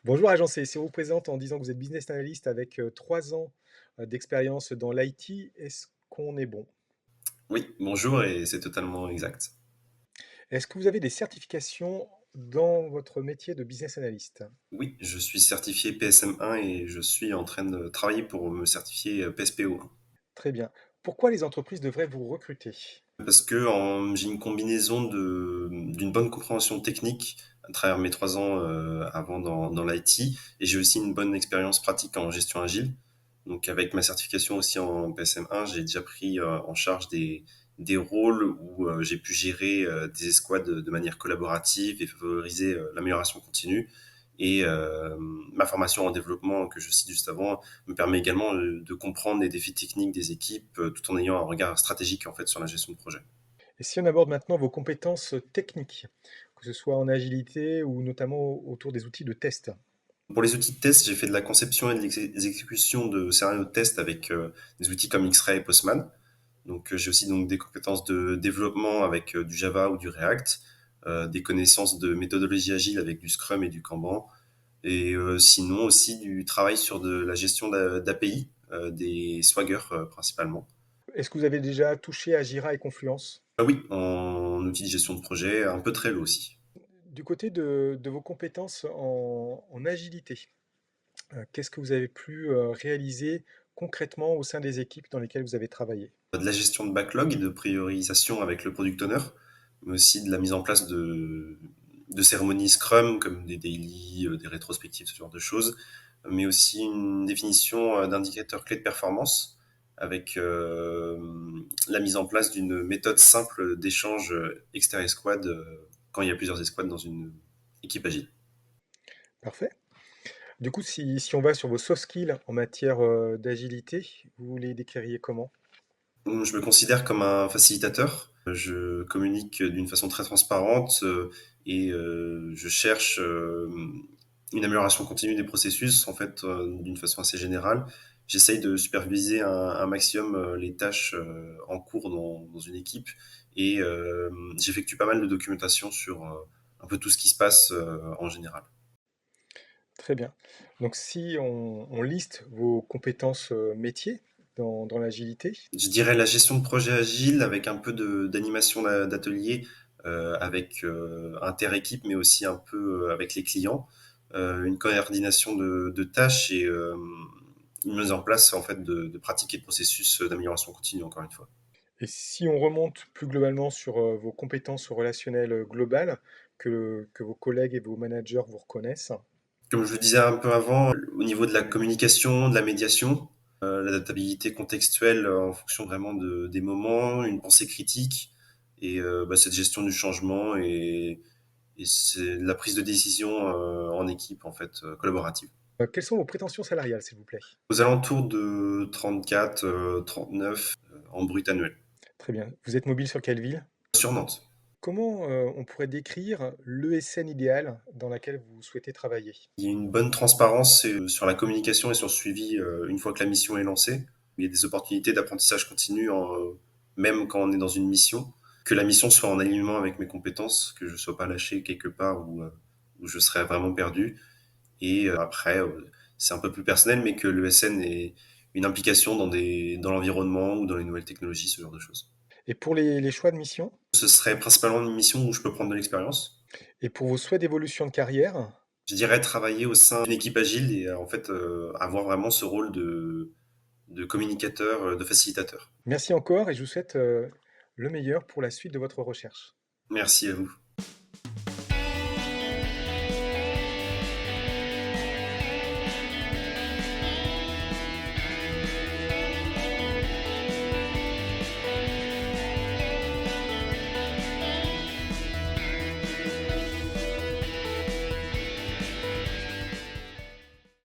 Bonjour Agence, si on vous présente en disant que vous êtes business analyst avec 3 ans d'expérience dans l'IT, est-ce qu'on est bon? Oui, bonjour et c'est totalement exact. Est-ce que vous avez des certifications dans votre métier de business analyst? Oui, je suis certifié PSM1 et je suis en train de travailler pour me certifier PSPO1. Très bien. Pourquoi les entreprises devraient vous recruter? Parce que j'ai une combinaison d'une bonne compréhension technique à travers mes 3 ans avant dans l'IT et j'ai aussi une bonne expérience pratique en gestion agile. Donc avec ma certification aussi en PSM1, j'ai déjà pris en charge des rôles où j'ai pu gérer des escouades de manière collaborative et favoriser l'amélioration continue. Et ma formation en développement que je cite juste avant me permet également de comprendre les défis techniques des équipes tout en ayant un regard stratégique en fait sur la gestion de projet. Et si on aborde maintenant vos compétences techniques, que ce soit en agilité ou notamment autour des outils de test? Pour les outils de test, j'ai fait de la conception et de l'exécution de scénarios de test avec des outils comme X-Ray et Postman. Donc j'ai aussi donc des compétences de développement avec du Java ou du React, des connaissances de méthodologie agile avec du Scrum et du Kanban, et sinon aussi du travail sur de la gestion d'API, des Swagger principalement. Est-ce que vous avez déjà touché à Jira et Confluence? Ah oui, en outil de gestion de projet, un peu Trello aussi. Du côté de vos compétences en agilité, qu'est-ce que vous avez pu réaliser concrètement au sein des équipes dans lesquelles vous avez travaillé? De la gestion de backlog et de priorisation avec le product owner, mais aussi de la mise en place de cérémonies Scrum comme des daily, des rétrospectives, ce genre de choses, mais aussi une définition d'indicateurs clés de performance avec la mise en place d'une méthode simple d'échange exter-escouade quand il y a plusieurs escouades dans une équipe agile. Parfait. Du coup, si on va sur vos soft skills en matière, d'agilité, vous les décririez comment? Je me considère comme un facilitateur. Je communique d'une façon très transparente et je cherche une amélioration continue des processus, en fait, d'une façon assez générale. J'essaye de superviser un maximum les tâches en cours dans une équipe et j'effectue pas mal de documentation sur un peu tout ce qui se passe en général. Très bien. Donc si on liste vos compétences, métiers dans l'agilité, Je dirais la gestion de projet agile avec un peu d'animation d'atelier, avec inter-équipe, mais aussi un peu avec les clients, une coordination de tâches et une mise en place en fait de pratiques et de processus d'amélioration continue, encore une fois. et si on remonte plus globalement sur, vos compétences relationnelles, globales que vos collègues et vos managers vous reconnaissent, Comme je le disais un peu avant, au niveau de la communication, de la médiation, l'adaptabilité contextuelle en fonction vraiment des moments, une pensée critique et cette gestion du changement et c'est la prise de décision en équipe, en fait, collaborative. quelles sont vos prétentions salariales, s'il vous plaît? Aux alentours de 34, 39 en brut annuel. Très bien. Vous êtes mobile sur quelle ville? Sur Nantes. Comment, on pourrait décrire l'ESN idéale dans laquelle vous souhaitez travailler? Il y a une bonne transparence sur la communication et sur le suivi une fois que la mission est lancée. Il y a des opportunités d'apprentissage continu même quand on est dans une mission. Que la mission soit en alignement avec mes compétences, que je ne sois pas lâché quelque part où je serais vraiment perdu. Et après, c'est un peu plus personnel, mais que l'ESN ait une implication dans l'environnement ou dans les nouvelles technologies, ce genre de choses. Et pour les choix de mission? Ce serait principalement une mission où je peux prendre de l'expérience. Et pour vos souhaits d'évolution de carrière? Je dirais travailler au sein d'une équipe agile et en fait avoir vraiment ce rôle de communicateur, de facilitateur. Merci encore et je vous souhaite, le meilleur pour la suite de votre recherche. Merci à vous.